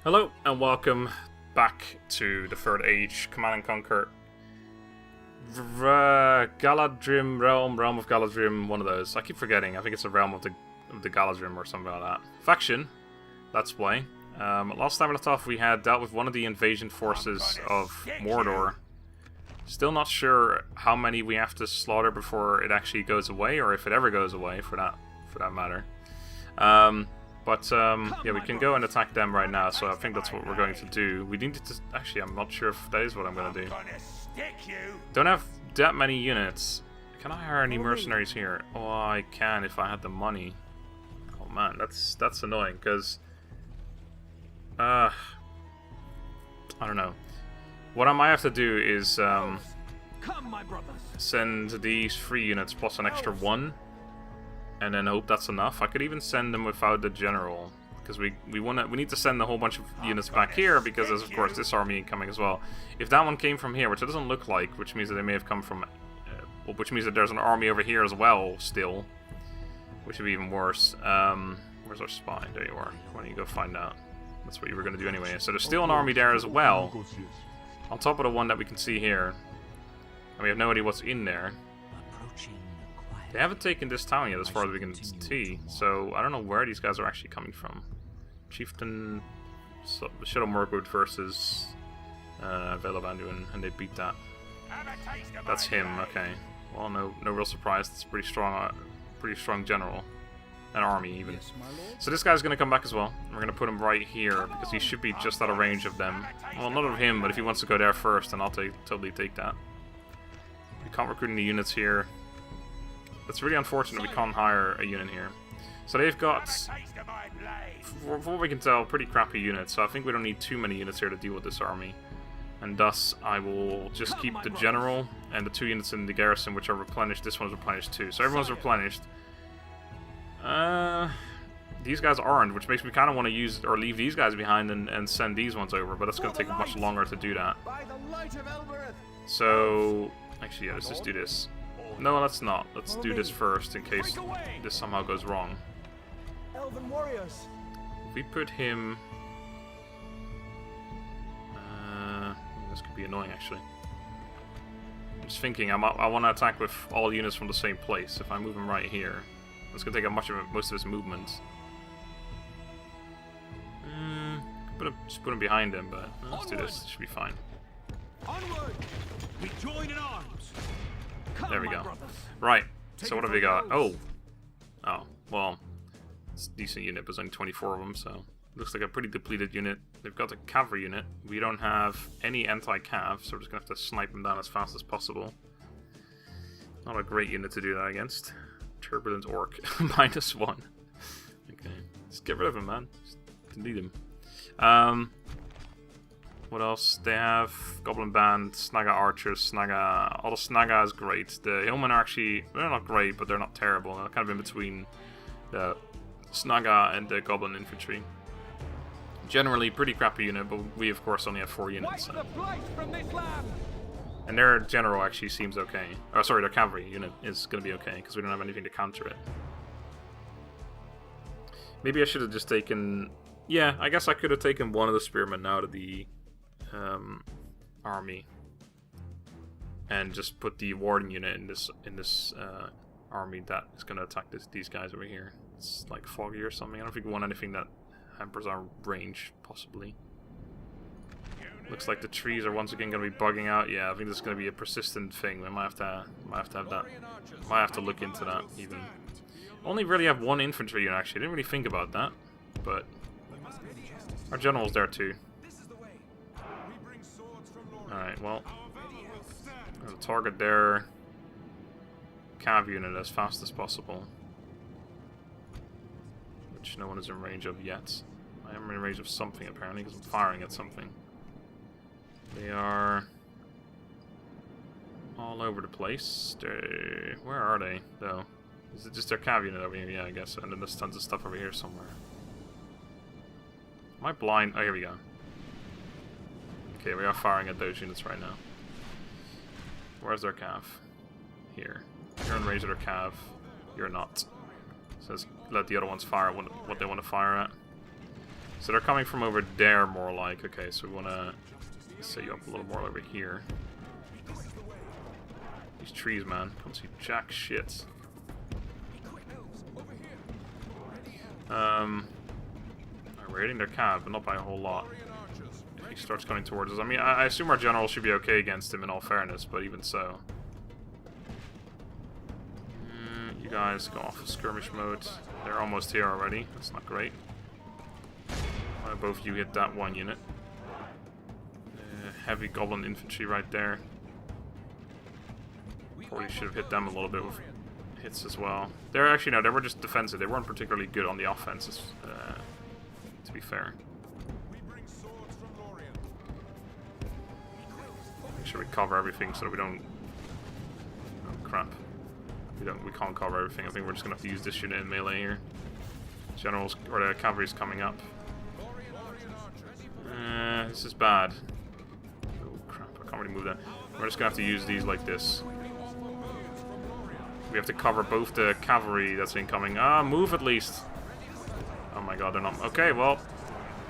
Hello and welcome back to the Third Age Command and Conquer Galadhrim Realm of Galadhrim, one of those. I keep forgetting. I think it's a Realm of the Galadhrim or something like that. Faction, let's play. Last time we left off, we had dealt with one of the invasion forces of Mordor. Still not sure how many we have to slaughter before it actually goes away, or if it ever goes away, for that matter. Yeah, we can go and attack them right now, so I think that's what we're going to do. We need to... Actually, I'm not sure if that is what I'm going to do. Don't have that many units. Can I hire any mercenaries here? Oh, I can if I had the money. Oh man, that's annoying, because... I don't know. What I might have to do is send these 3 units plus an extra 1. And then hope that's enough. I could even send them without the general, because we need to send a whole bunch of units back here, because there's of course this army incoming as well. If that one came from here, which it doesn't look like, which means that they may have come from, which means that there's an army over here as well still, which would be even worse. Where's our spy? There you are. Why don't you go find out? That's what you were going to do anyway. So there's still an army there as well, on top of the one that we can see here, and we have no idea what's in there. They haven't taken this town yet, as far as we can see, so I don't know where these guys are actually coming from. Chieftain, Shadow of Mirkwood versus Velabandu, and they beat that. That's him. Okay. Well, no real surprise. It's pretty strong general, an army even. So this guy's gonna come back as well. We're gonna put him right here because he should be just out of range of them. Well, not of him, but if he wants to go there first, then I'll totally take that. We can't recruit any units here. It's really unfortunate we can't hire a unit here. So they've got, for what we can tell, pretty crappy units. So I think we don't need too many units here to deal with this army. And thus, I will just keep the general and the 2 units in the garrison, which are replenished. This one's replenished too. So everyone's replenished. These guys aren't, which makes me kind of want to use or leave these guys behind and send these ones over. But that's going to take much longer to do that. So, actually, yeah, let's just do this. No, let's not. Let's do this first in case this somehow goes wrong. Elven warriors. If we put him... this could be annoying, actually. I'm just thinking, I want to attack with all units from the same place. If I move him right here, that's going to take up most of his movement. Just put him behind him, but let's do this. It should be fine. Onward. We join in arms. There we go. Right, so what have we got? Oh, well, it's a decent unit, but there's only 24 of them, so looks like a pretty depleted unit. They've got a cavalry unit. We don't have any anti-cav, so we're just going to have to snipe them down as fast as possible. Not a great unit to do that against. Turbulent Orc, -1. Okay, just get rid of him, man. Just delete him. What else? They have Goblin Band, Snaga Archers, Snaga... All the Snaga is great. The Hillmen are actually... They're not great, but they're not terrible. They're kind of in between the Snaga and the Goblin Infantry. Generally, pretty crappy unit, but we, of course, only have 4 units. So. And their general actually seems okay. Oh, sorry, their cavalry unit is going to be okay, because we don't have anything to counter it. Maybe I should have just taken... Yeah, I guess I could have taken one of the Spearmen out of the... army, and just put the warden unit in this army that is going to attack these guys over here. It's like foggy or something. I don't think we want anything that hampers our range, possibly. Looks like the trees are once again going to be bugging out. Yeah, I think this is going to be a persistent thing. We might have to have that. Might have to look into that even. Only really have 1 infantry unit actually. I didn't really think about that, but our general's there too. Alright, well, there's a target there. Cav unit as fast as possible. Which no one is in range of yet. I am in range of something apparently, because I'm firing at something. They are all over the place. Where are they, though? Is it just their cav unit over here? Yeah, I guess. And then there's tons of stuff over here somewhere. Am I blind? Oh, here we go. Okay, we are firing at those units right now. Where's their cav? Here. You're in range of their cav. You're not. So let's let the other ones fire what they want to fire at. So they're coming from over there, more like. Okay, so we want to set you up a little more over here. These trees, man. Can't see jack shit. We're hitting their cab, but not by a whole lot. If he starts coming towards us. I mean, I assume our general should be okay against him in all fairness, but even so. You guys go off of skirmish mode. They're almost here already. That's not great. Both of you hit that one unit. Heavy goblin infantry right there. Probably should have hit them a little bit with hits as well. They're actually, no, they were just defensive. They weren't particularly good on the offenses, to be fair. Make sure we cover everything so that we don't... Oh, crap. We can't cover everything. I think we're just going to have to use this unit in melee here. Generals, or the cavalry's coming up. This is bad. Oh crap, I can't really move that. We're just going to have to use these like this. We have to cover both the cavalry that's incoming. Ah, move at least. Oh my god, they're not... Okay, well,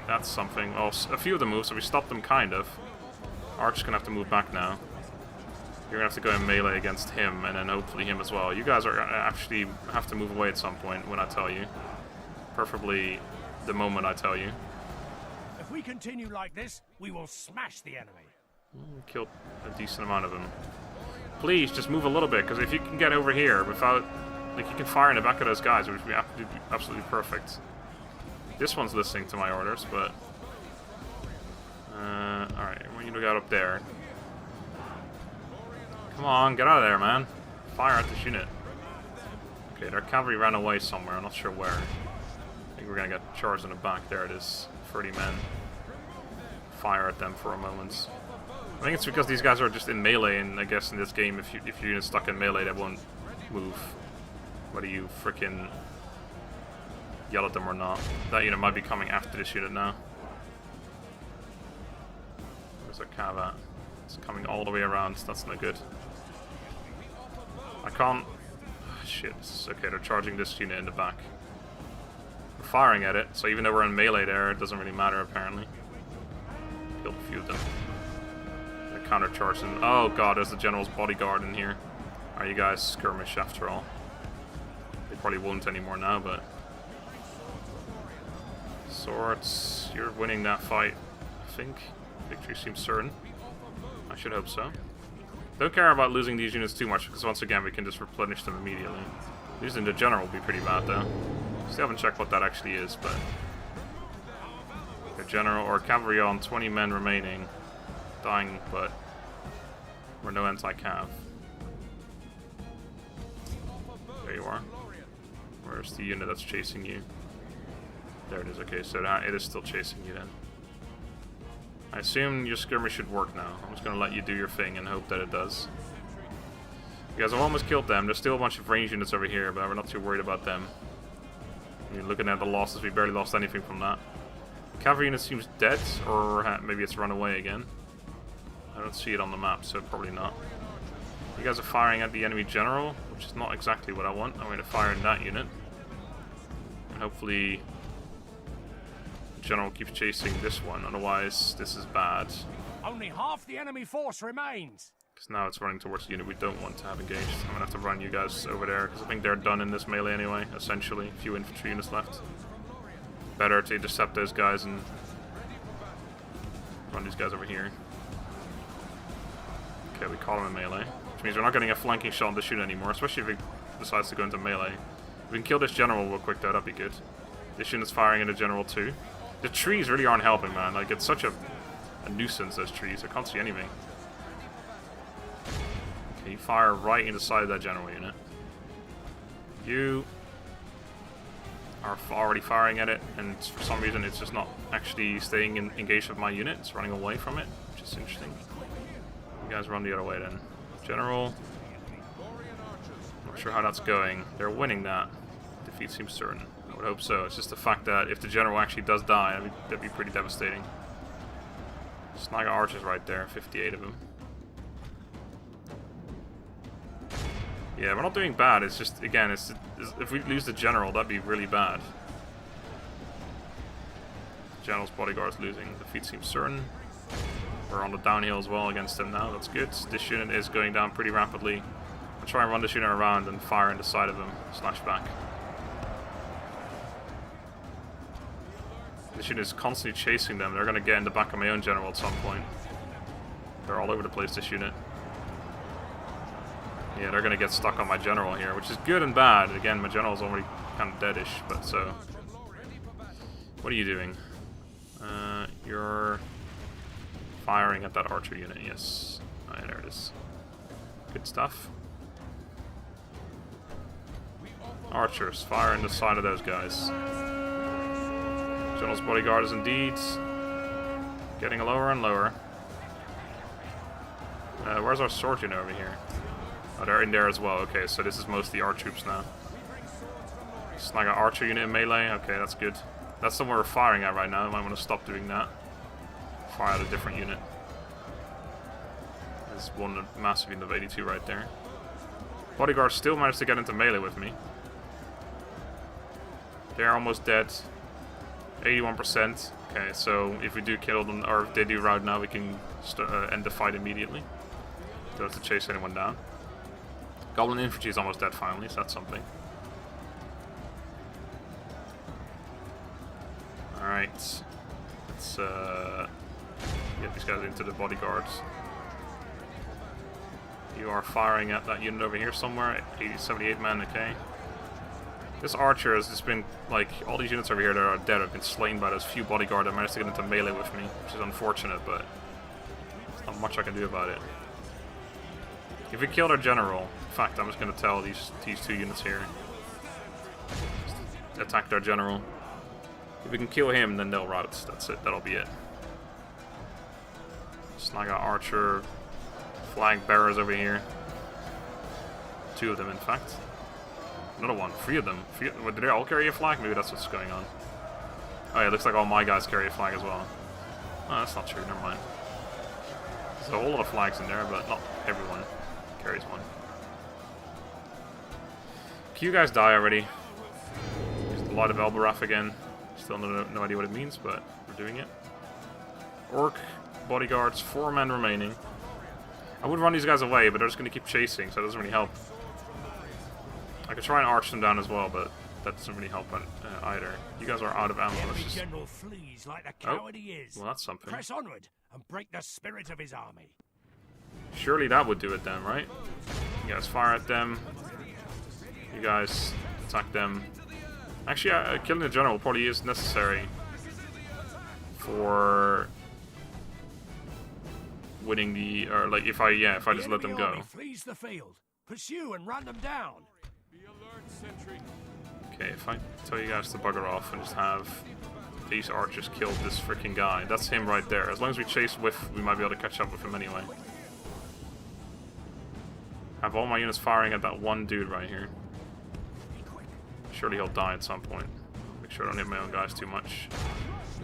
that's something. Oh, a few of them move, so we stopped them kind of. Arch's going to have to move back now. You're going to have to go in melee against him, and then hopefully him as well. You guys are actually have to move away at some point when I tell you. Preferably the moment I tell you. If we continue like this, we will smash the enemy. Killed a decent amount of them. Please, just move a little bit, because if you can get over here without... Like, you can fire in the back of those guys, which would be absolutely perfect. This one's listening to my orders, but... Alright, I want you to get up there. Come on, get out of there, man. Fire at this unit. Okay, their cavalry ran away somewhere, I'm not sure where. I think we're gonna get charged in the back. There it is. 30 men. Fire at them for a moment. I think it's because these guys are just in melee, and I guess in this game, if your unit's stuck in melee, they won't move. Whether you frickin' yell at them or not. That unit might be coming after this unit now. Where's our cav at? It's coming all the way around, so that's no good. I can't... Oh, shit, okay, they're charging this unit in the back. We're firing at it, so even though we're in melee there, it doesn't really matter apparently. Killed a few of them. They're counter-charging. Oh god, there's the general's bodyguard in here. Are you guys skirmish after all? They probably won't anymore now, but... Swords, you're winning that fight, I think. Victory seems certain. I should hope so. Don't care about losing these units too much, because once again we can just replenish them immediately. Losing the general will be pretty bad though. Still haven't checked what that actually is, but... The general or cavalry on 20 men remaining. Dying, but... We're no anti-cav. There you are. Where's the unit that's chasing you? There it is, okay, so it is still chasing you then. I assume your skirmish should work now. I'm just going to let you do your thing and hope that it does. You guys have almost killed them. There's still a bunch of range units over here, but we're not too worried about them. You're looking at the losses, we barely lost anything from that. The cavalry unit seems dead, or maybe it's run away again. I don't see it on the map, so probably not. You guys are firing at the enemy general, which is not exactly what I want. I'm going to fire in that unit. And hopefully... General keeps chasing this one, otherwise this is bad. Only half the enemy force remains. Because now it's running towards the unit we don't want to have engaged. I'm gonna have to run you guys over there, because I think they're done in this melee anyway, essentially. A few infantry units left. Better to intercept those guys and run these guys over here. Okay, we call them in melee. Which means we're not getting a flanking shot on this unit anymore, especially if he decides to go into melee. If we can kill this general real quick though, that'd be good. This unit's firing at the general too. The trees really aren't helping, man. Like, it's such a nuisance, those trees. I can't see anything. Okay, you fire right into the side of that general unit. You are already firing at it, and for some reason it's just not actually staying engaged with my unit. It's running away from it, which is interesting. You guys run the other way then. General. Not sure how that's going. They're winning that. Defeat seems certain. I would hope so. It's just the fact that if the general actually does die, that'd be pretty devastating. Snaga archers right there, 58 of them. Yeah, we're not doing bad. It's just, again, if we lose the general, that'd be really bad. General's bodyguard's losing. Defeat seems certain. We're on the downhill as well against him now. That's good. This unit is going down pretty rapidly. I'll try and run this unit around and fire in the side of him. Slash back. This unit is constantly chasing them. They're going to get in the back of my own general at some point. They're all over the place, this unit. Yeah, they're going to get stuck on my general here, which is good and bad. Again, my general's already kind of deadish, but so... What are you doing? You're firing at that archer unit, yes. Oh, yeah, there it is. Good stuff. Archers, fire in the side of those guys. General's bodyguard is indeed getting lower and lower. Where's our sword unit over here? Oh, they're in there as well. Okay, so this is mostly our troops now. Snag an archer unit in melee. Okay, that's good. That's the one we're firing at right now. I might want to stop doing that. Fire at a different unit. There's one massive unit of 82 right there. Bodyguard still managed to get into melee with me. They're almost dead. 81%. Okay, so if we do kill them, or if they do rout now, we can end the fight immediately. Don't have to chase anyone down. Goblin infantry is almost dead finally, so that's something. Alright. Let's get these guys into the bodyguards. You are firing at that unit over here somewhere. 78 men, okay. This archer has just been, like, all these units over here that are dead have been slain by those few bodyguard that managed to get into melee with me, which is unfortunate, but there's not much I can do about it. If we kill their general, in fact, I'm just going to tell these two units here, just attack their general. If we can kill him, then they'll rout. That's it. That'll be it. Snag out archer, flag bearers over here. 2 of them, in fact. Another one. 3 of them. Did they all carry a flag? Maybe that's what's going on. Oh yeah, it looks like all my guys carry a flag as well. Oh, that's not true. Never mind. There's a whole lot of flags in there, but not everyone carries one. Can you guys die already? Use the Light of Elbarath again. Still no idea what it means, but we're doing it. Orc bodyguards, 4 men remaining. I would run these guys away, but they're just going to keep chasing, so it doesn't really help. I could try and arch them down as well, but that doesn't really help either. You guys are out of ammo. Every general flees like the coward he is. Well, that's something. Press onward and break the spirit of his army. Surely that would do it then, right? You guys fire at them. You guys attack them. Actually, killing the general probably is necessary for winning the, or like if I just let them go. Flees the field. Pursue and run them down. Okay, if I tell you guys to bugger off and just have these archers kill this freaking guy, that's him right there. As long as we chase with, we might be able to catch up with him anyway. Have all my units firing at that one dude right here. Surely he'll die at some point. Make sure I don't hit my own guys too much.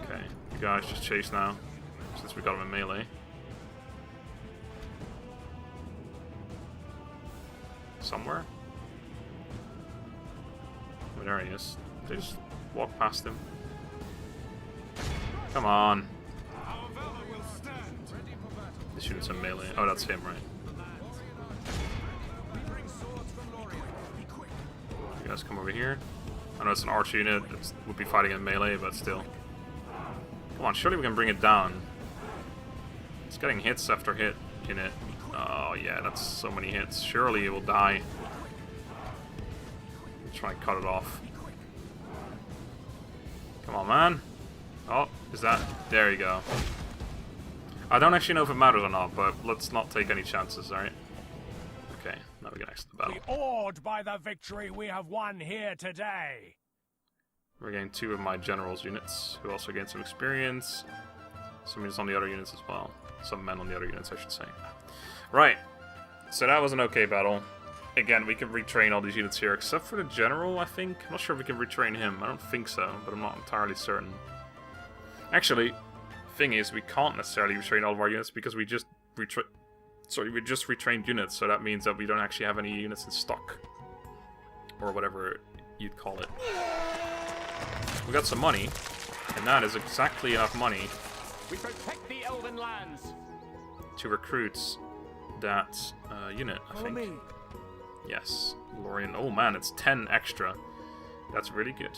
Okay, you guys just chase now, since we got him in melee. Somewhere? Oh, there he is. They just walk past him. Come on. This unit's in melee. Oh, that's him, right? You guys come over here. I know it's an archer unit. It would be fighting in melee, but still. Come on, surely we can bring it down. It's getting hits after hit in it. Oh yeah, that's so many hits. Surely it will die. Try and cut it off. Come on, man. Oh, is that... There you go. I don't actually know if it matters or not, but let's not take any chances, alright? Okay, now we can exit the battle. Awed by the victory we have won here today. We're getting 2 of my general's units, who also gained some experience. Some units on the other units as well. Some men on the other units, I should say. Right. So that was an okay battle. Again, we can retrain all these units here, except for the general, I think. I'm not sure if we can retrain him. I don't think so, but I'm not entirely certain. Actually, thing is, we can't necessarily retrain all of our units because we just retrained units, so that means that we don't actually have any units in stock. Or whatever you'd call it. We got some money. And that is exactly enough money We protect the elven lands. to recruit that unit, I Follow think. me. Yes, Lorien. Oh man, it's 10 extra. That's really good.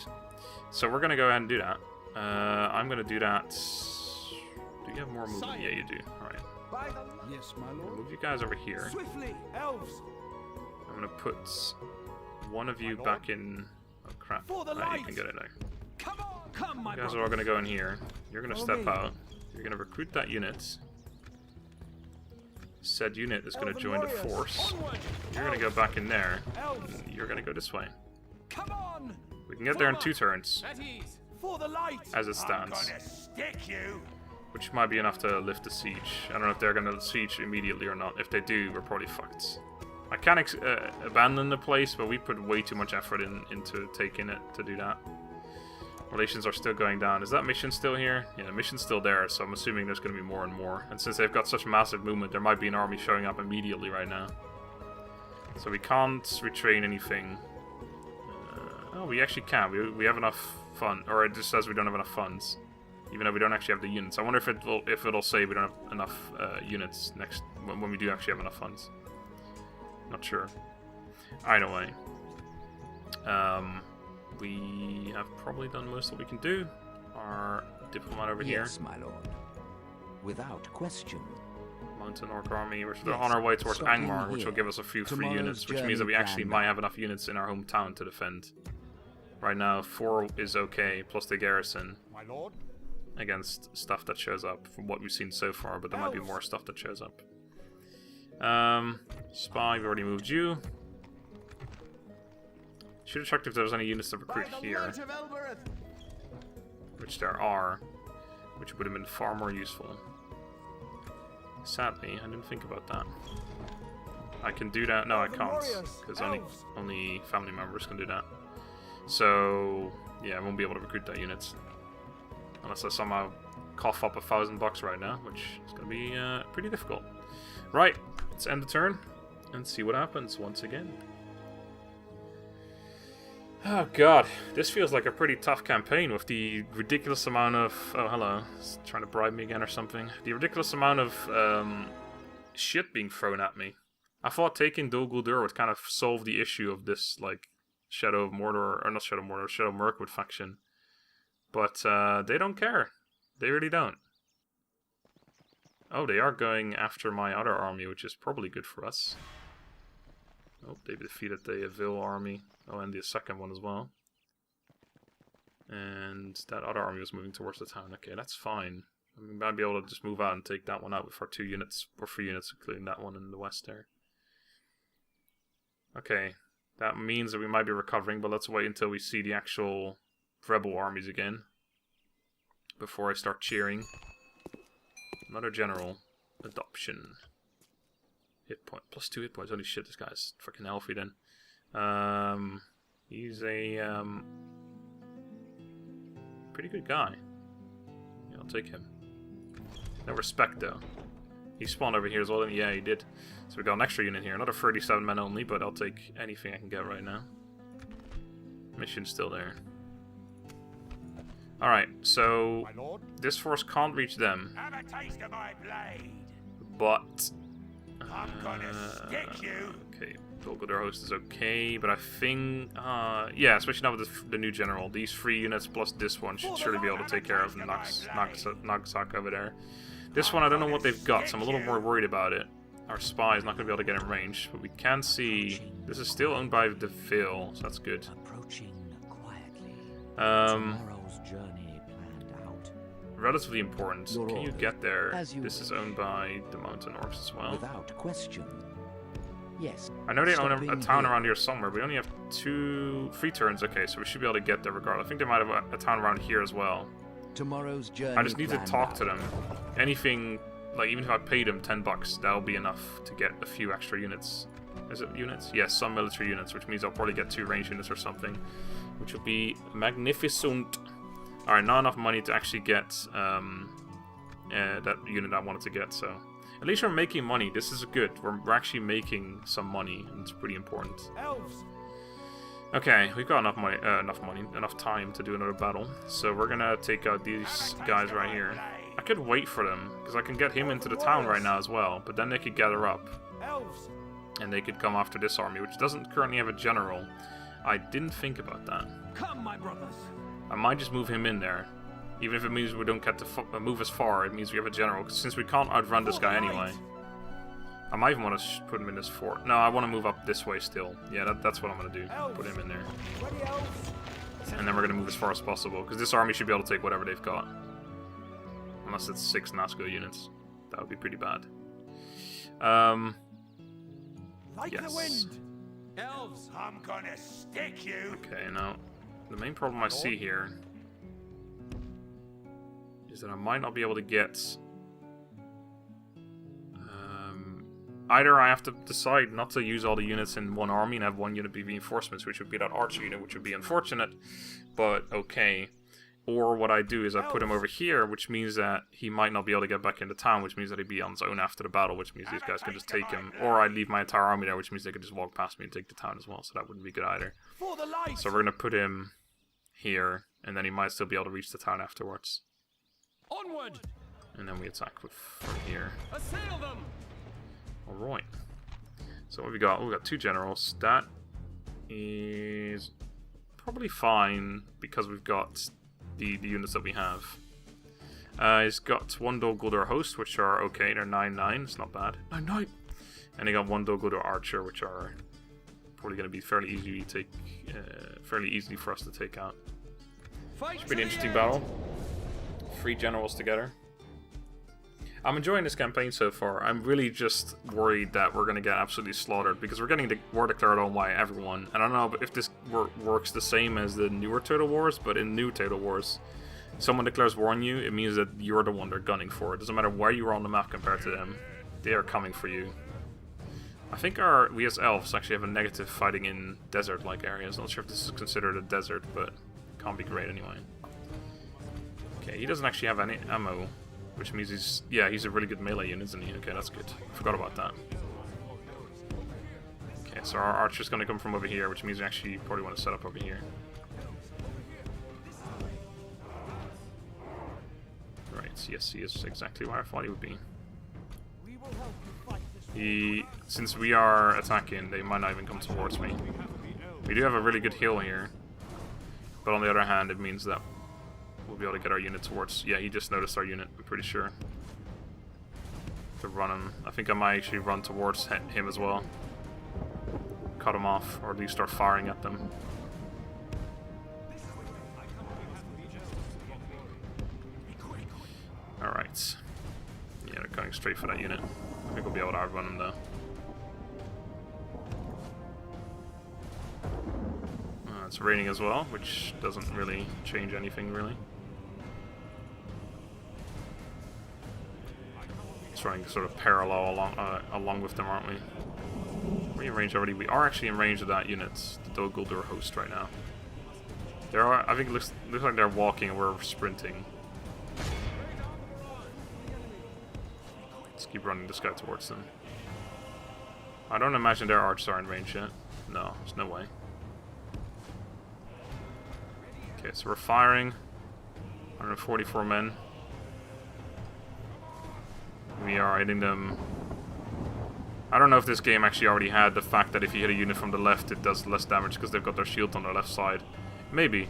So we're gonna go ahead and do that. I'm gonna do that. Do you have more movement? Yeah, you do. Alright. By the yes, my lord. Move you guys over here. Swiftly, elves. I'm gonna put one of you back in. Oh crap. For the Right, you light. can get it there. Come on, come, my You guys are brother. all gonna go in here. You're gonna Follow step me. out. You're gonna recruit that unit. Said unit is gonna Elven join the warriors, force. onward. You're gonna go back in there. Elves. And you're gonna go this way. Come on. We can get there in 2 turns, At ease. For the light. as it stands. Stick you. Which might be enough to lift the siege. I don't know if they're gonna siege immediately or not. If they do, we're probably fucked. I can abandon the place, but we put way too much effort into taking it to do that. Relations are still going down. Is that mission still here? Yeah, the mission's still there, so I'm assuming there's going to be more and more. And since they've got such massive movement, there might be an army showing up immediately right now. So we can't retrain anything. Oh, we actually can. We have enough fun, or it just says we don't have enough funds, even though we don't actually have the units. I wonder if it'll say we don't have enough units next when we do actually have enough funds. Not sure. Either way. We have probably done most of what we can do. Our diplomat over here. Yes, my lord. Without question. Mountain Orc army. We're Yes, on our way towards stopping Angmar, which will here. give us a few free Tomorrow's units, which means that we journey actually planned might out. have enough units in our hometown to defend. Right now, 4 is okay, plus the garrison, My lord. against stuff that shows up, from what we've seen so far, but there might be more stuff that shows up. Spy, we've already moved you. Should have checked if there was any units to recruit here, which there are, which would have been far more useful. Sadly, I didn't think about that. I can do that. No, I can't, because only family members can do that. So yeah, I won't be able to recruit that unit unless I somehow cough up $1,000 right now, which is going to be pretty difficult. Right, let's end the turn and see what happens once again. Oh god, this feels like a pretty tough campaign with the ridiculous amount of... Oh, hello. It's trying to bribe me again or something. The ridiculous amount of shit being thrown at me. I thought taking Dol Guldur would kind of solve the issue of this, like, Shadow of Mordor, or not Shadow of Mordor, Shadow of Mirkwood faction. But they don't care. They really don't. Oh, they are going after my other army, which is probably good for us. Oh, they defeated the Vil army. Oh, and the second one as well. And that other army was moving towards the town. Okay, that's fine. I mean, we might be able to just move out and take that one out with our 2 units, or 3 units, including that one in the west there. Okay, that means that we might be recovering, but let's wait until we see the actual rebel armies again before I start cheering. Another general. Adoption. Hit point. Plus 2 hit points. Holy shit, this guy's freaking healthy then. He's a pretty good guy. Yeah, I'll take him. No respect though. He spawned over here as well. Yeah, he did. So we got an extra unit here. Another 37 men only, but I'll take anything I can get right now. Mission's still there. Alright, so this force can't reach them. Have a taste of my blade. But I'm gonna stick you. Okay, Dol Guldur host is okay, but I think yeah, especially now with the new general, these 3 units plus this one should surely be able to take care of Nagsak over there. This one I don't know what they've got, so I'm a little more worried about it. Our spy is not going to be able to get in range, but we can see this is still owned by the Vil, so that's good. Approaching quietly. Um, Tomorrow's journey planned out. Relatively important. Your Can you orders, get there? as you This is wish. owned by the Mountain Orcs as well. Without question. Yes. I know they own a Stopping town here. around here somewhere. We only have 3 turns. Okay, so we should be able to get there regardless. I think they might have a town around here as well. Tomorrow's journey I just need to planned talk out. to them. Anything, like even if I paid them $10, that'll be enough to get a few extra units. Is it units? Yes, some military units, which means I'll probably get 2 range units or something, which will be magnificent. Alright, not enough money to actually get that unit I wanted to get, so... At least we're making money. This is good. We're actually making some money, and it's pretty important. Elves. Okay, we've got enough enough time to do another battle. So we're gonna take out these guys right here. I could wait for them, because I can get him into the town right now as well, but then they could gather up. Elves. And they could come after this army, which doesn't currently have a general. I didn't think about that. Come, my brothers. I might just move him in there. Even if it means we don't get to move as far, it means we have a general. 'Cause since we can't outrun this guy anyway. I might even want to put him in this fort. No, I want to move up this way still. Yeah, that's what I'm going to do. Put him in there. And then we're going to move as far as possible. Because this army should be able to take whatever they've got. Unless it's 6 Nazgul units. That would be pretty bad. Like yes. the wind. Elves. I'm gonna stick you. Okay, now, the main problem I see here is that I might not be able to get... either I have to decide not to use all the units in one army and have one unit be reinforcements, which would be that archer unit, which would be unfortunate, but okay. Or what I do is I put him over here, which means that he might not be able to get back into town, which means that he'd be on his own after the battle, which means these guys could just take him. Or I leave my entire army there, which means they could just walk past me and take the town as well, so that wouldn't be good either. For the light. So we're going to put him here, and then he might still be able to reach the town afterwards. Onward. And then we attack from here. Assail them. Alright. So what we got? We got 2 generals. That is probably fine because we've got the units that we have. He's got 1 Dol Guldur host, which are okay. They're 9/9. It's not bad. 9/9. And he got 1 Dol Guldur archer, which are probably going to be fairly easy for us to take out. It's a pretty interesting battle. 3 generals together. I'm enjoying this campaign so far. I'm really just worried that we're going to get absolutely slaughtered because we're getting the war declared on by everyone. And I don't know if this works the same as the newer Total Wars, but in new Total Wars, someone declares war on you, it means that you're the one they're gunning for. It doesn't matter where you are on the map compared to them. They are coming for you. I think we as elves actually have a negative fighting in desert-like areas. Not sure if this is considered a desert, but it can't be great anyway. Okay, he doesn't actually have any ammo. Which means he's a really good melee unit, isn't he? Okay, that's good. Forgot about that. Okay, so our archer's gonna come from over here, which means we actually probably want to set up over here. Right, yes, he is exactly where I thought he would be. Since we are attacking, they might not even come towards me. We do have a really good hill here. But on the other hand, it means that we'll be able to get our unit towards... Yeah, he just noticed our unit, I'm pretty sure. To run him. I think I might actually run towards him as well. Cut him off, or at least start firing at them. Alright. Yeah, they're going straight for that unit. I think we'll be able to outrun him though. It's raining as well, which doesn't really change anything really. Trying to sort of parallel along with them, aren't we? Are we in range already? We are actually in range of that unit, the Dol Guldur host right now. I think it looks like they're walking and we're sprinting. Let's keep running this guy towards them. I don't imagine their archers are in range yet. No, there's no way. Okay, so we're firing. 144 men. We are hitting them. I don't know if this game actually already had the fact that if you hit a unit from the left it does less damage because they've got their shield on their left side. Maybe.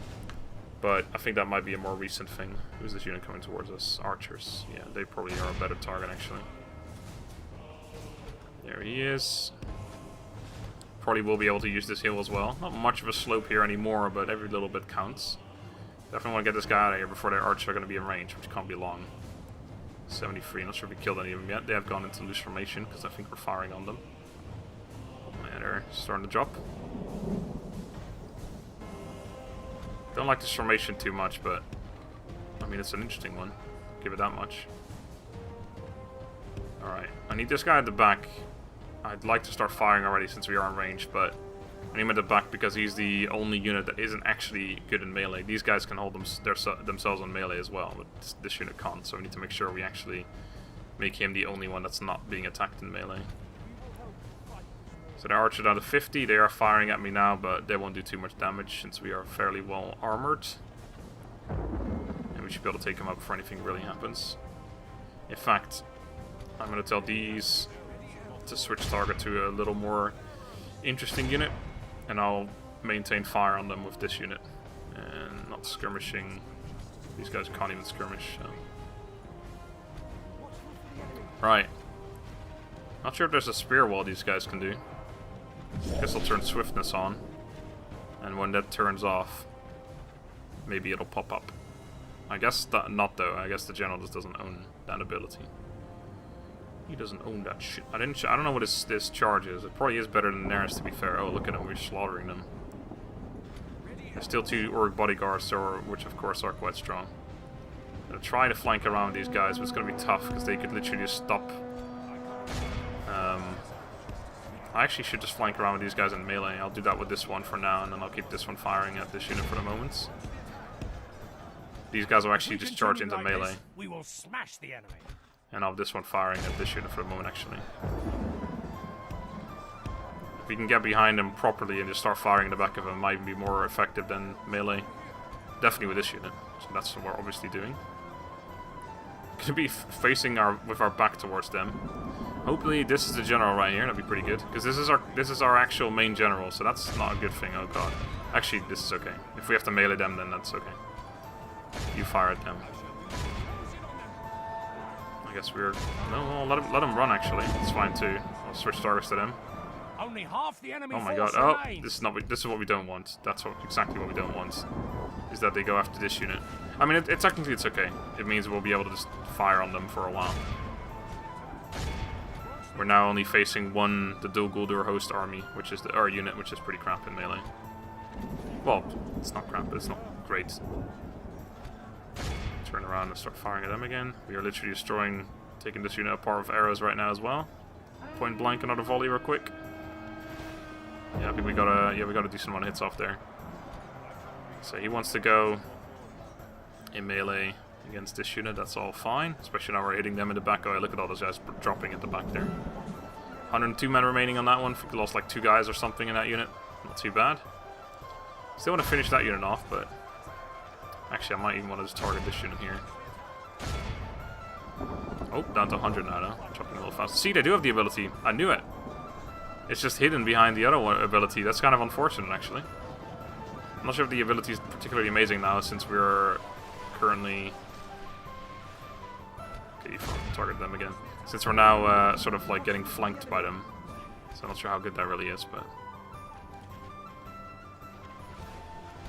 But I think that might be a more recent thing. Who's this unit coming towards us? Archers. Yeah, they probably are a better target actually. There he is. Probably will be able to use this hill as well. Not much of a slope here anymore, but every little bit counts. Definitely want to get this guy out of here before their archers are going to be in range, which can't be long. 73, not sure if we killed any of them yet. They have gone into loose formation because I think we're firing on them. And they're starting to drop. Don't like this formation too much, but I mean it's an interesting one. Give it that much. Alright, I need this guy at the back. I'd like to start firing already since we are in range, but I need him at the back because he's the only unit that isn't actually good in melee. These guys can hold themselves on melee as well, but this unit can't, so we need to make sure we actually make him the only one that's not being attacked in melee. So they're archer down to 50. They are firing at me now, but they won't do too much damage since we are fairly well armored. And we should be able to take them out before anything really happens. In fact, I'm going to tell these to switch target to a little more interesting unit. And I'll maintain fire on them with this unit. And not skirmishing. These guys can't even skirmish. So. Right. Not sure if there's a spear wall these guys can do. Guess I'll turn swiftness on. And when that turns off, maybe it'll pop up. I guess that not though. I guess the general just doesn't own that ability. He doesn't own that shit. I don't know what this charge is. It probably is better than theirs, to be fair. Oh, look at them. We're slaughtering them. There's still 2 orc bodyguards, which of course are quite strong. I'm gonna try to flank around these guys, but it's gonna be tough because they could literally just stop. I actually should just flank around with these guys in melee. I'll do that with this one for now, and then I'll keep this one firing at this unit for the moment. These guys will actually just charge into melee. We will smash the enemy. And I'll have this one firing at this unit for the moment, actually. If we can get behind him properly and just start firing in the back of him, it might be more effective than melee. Definitely with this unit. So that's what we're obviously doing. Gonna be facing with our back towards them. Hopefully this is the general right here. That'd be pretty good because this is our actual main general. So that's not a good thing. Oh god. Actually, this is okay. If we have to melee them, then that's okay. You fire at them. I guess we're no. Let them run. Actually, it's fine too. I'll switch targets to them. Only half the enemy. Oh my god! Oh, this is what we don't want. That's exactly what we don't want. Is that they go after this unit. I mean, technically it's okay. It means we'll be able to just fire on them for a while. We're now only facing the Dol Guldur host army, which is our unit, which is pretty crap in melee. Well, it's not crap, but it's not great. Turn around and start firing at them again. We are literally taking this unit apart with arrows right now as well. Point blank, another volley real quick. Yeah, I think we got a decent amount of hits off there. So he wants to go in melee against this unit. That's all fine, especially now we're hitting them in the back. Oh, look at all those guys dropping at the back there. 102 men remaining on that one. I think we lost like 2 guys or something in that unit. Not too bad. Still want to finish that unit off, but actually I might even want to just target this unit here. Oh, down to 100 now, though. Dropping a little fast. See, they do have the ability. I knew it. It's just hidden behind the other ability. That's kind of unfortunate, actually. I'm not sure if the ability is particularly amazing now, since we're currently... Okay, target them again. Since we're now sort of like getting flanked by them. So I'm not sure how good that really is, but...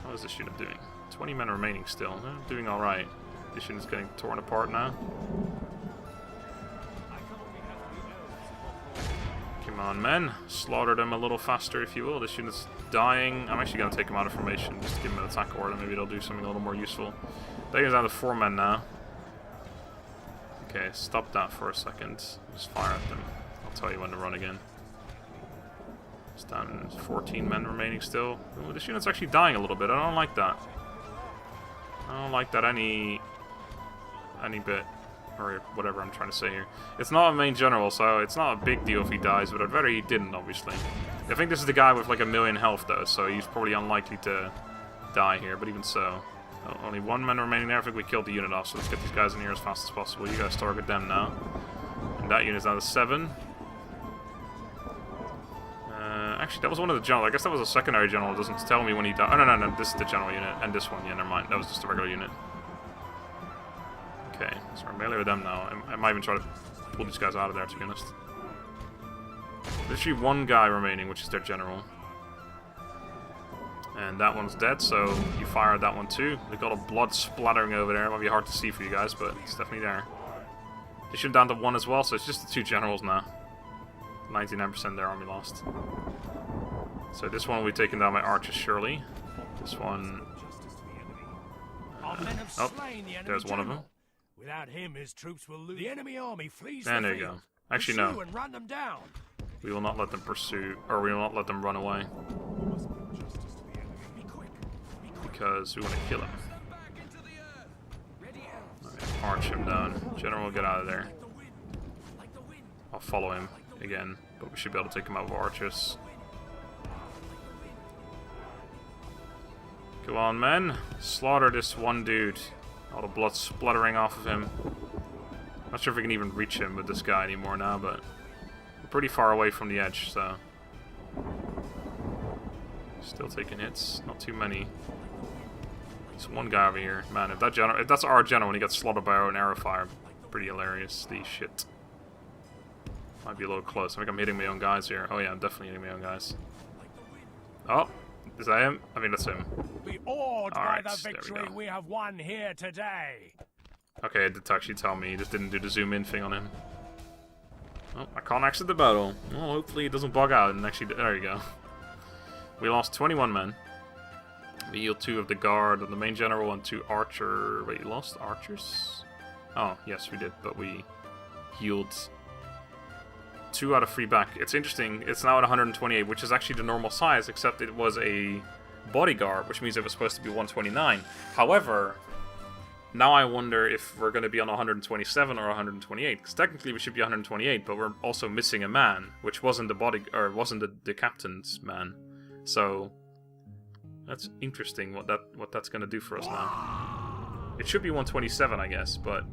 How is this unit doing? 20 men remaining still. Doing alright. This unit's getting torn apart now. Come on, men. Slaughter them a little faster, if you will. This unit's dying. I'm actually going to take them out of formation just to give them an attack order. Maybe they'll do something a little more useful. That unit's down to 4 men now. Okay, stop that for a second. Just fire at them. I'll tell you when to run again. It's down to 14 men remaining still. Ooh, this unit's actually dying a little bit. I don't like that. I don't like that any bit. Or whatever I'm trying to say here. It's not a main general, so it's not a big deal if he dies, but I'd rather he didn't, obviously. I think this is the guy with like 1,000,000 health, though, so he's probably unlikely to die here, but even so. Only 1 man remaining there. I think we killed the unit off, so let's get these guys in here as fast as possible. You guys target them now. And that unit's down to 7. Actually, that was one of the generals. I guess that was a secondary general. It doesn't tell me when he died. Oh, no. This is the general unit. And this one. Yeah, never mind. That was just a regular unit. Okay, so we're melee with them now. I might even try to pull these guys out of there, to be honest. Literally 1 guy remaining, which is their general. And that one's dead, so you fire at that one too. We've got a blood splattering over there. It might be hard to see for you guys, but it's definitely there. They shoot down to 1 as well, so it's just the 2 generals now. 99% of their army lost. So this one will be taken down by archers, surely. This one... oh, there's one of them. Without him, his troops will lose. The enemy army flees and there you go. Actually, no. And run them down. We will not let them pursue, or we will not let them run away. Because we want to kill him. Right, arch him down. General, get out of there. I'll follow him again. But we should be able to take him out with archers. Go on, men. Slaughter this one dude. All the blood spluttering off of him. Not sure if we can even reach him with this guy anymore now, but we're pretty far away from the edge, so... Still taking hits. Not too many. There's one guy over here. Man, if that's our general and he gets slaughtered by our own arrow fire, pretty hilarious. The shit. Might be a little close. I think I'm hitting my own guys here. Oh yeah, I'm definitely hitting my own guys. Oh, is that him? I mean, that's him. Be awed Alright, by the there we victory go. we have won here today. Okay, it did actually tell me. He just didn't do the zoom in thing on him. Oh, I can't exit the battle. Well, hopefully it doesn't bug out and actually... There you go. We lost 21 men. We healed 2 of the guard and the main general and 2 archer... Wait, you lost archers? Oh, yes, we did, but we healed 2 out of 3 back. It's interesting, it's now at 128, which is actually the normal size, except it was a bodyguard, which means it was supposed to be 129. However, now I wonder if we're going to be on 127 or 128, because technically we should be 128, but we're also missing a man, which wasn't the captain's man. So that's interesting what that's going to do for us now. It should be 127, I guess, but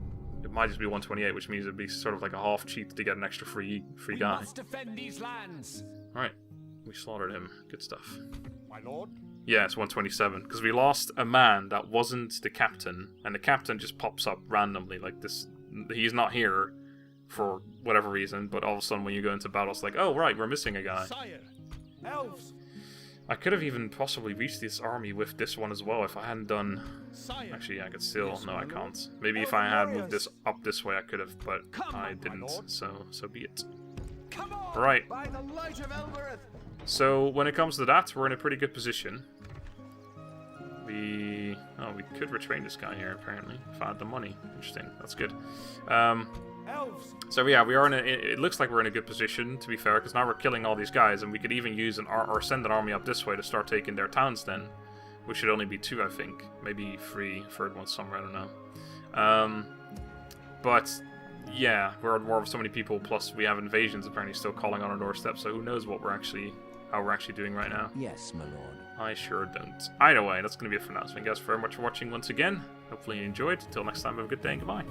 it might just be 128, which means it'd be sort of like a half cheat to get an extra free guy. We must defend these lands. All right, we slaughtered him. Good stuff. My lord. Yeah, it's 127 because we lost a man that wasn't the captain, and the captain just pops up randomly like this. He's not here for whatever reason, but all of a sudden when you go into battle, it's like, oh right, we're missing a guy. Sire. Elves. I could have even possibly reached this army with this one as well if I hadn't done... Sire. Actually, I could still... No, I can't. Maybe if I had moved this up this way, I could have, but I didn't, so be it. Come on. Right. By the light of Elbereth. So, when it comes to that, we're in a pretty good position. We could retrain this guy here, apparently. If I had the money. Interesting. That's good. Elves. So yeah, we are it looks like we're in a good position, to be fair, because now we're killing all these guys, and we could even use or send an army up this way to start taking their towns then. Which should only be 2, I think. Maybe 3, third one somewhere, I don't know. But, yeah, we're at war with so many people, plus we have invasions apparently still calling on our doorstep, so who knows how we're actually doing right now. Yes, my lord. I sure don't. Either way, that's going to be it for now. So thank you guys very much for watching once again. Hopefully you enjoyed. Until next time, have a good day and goodbye.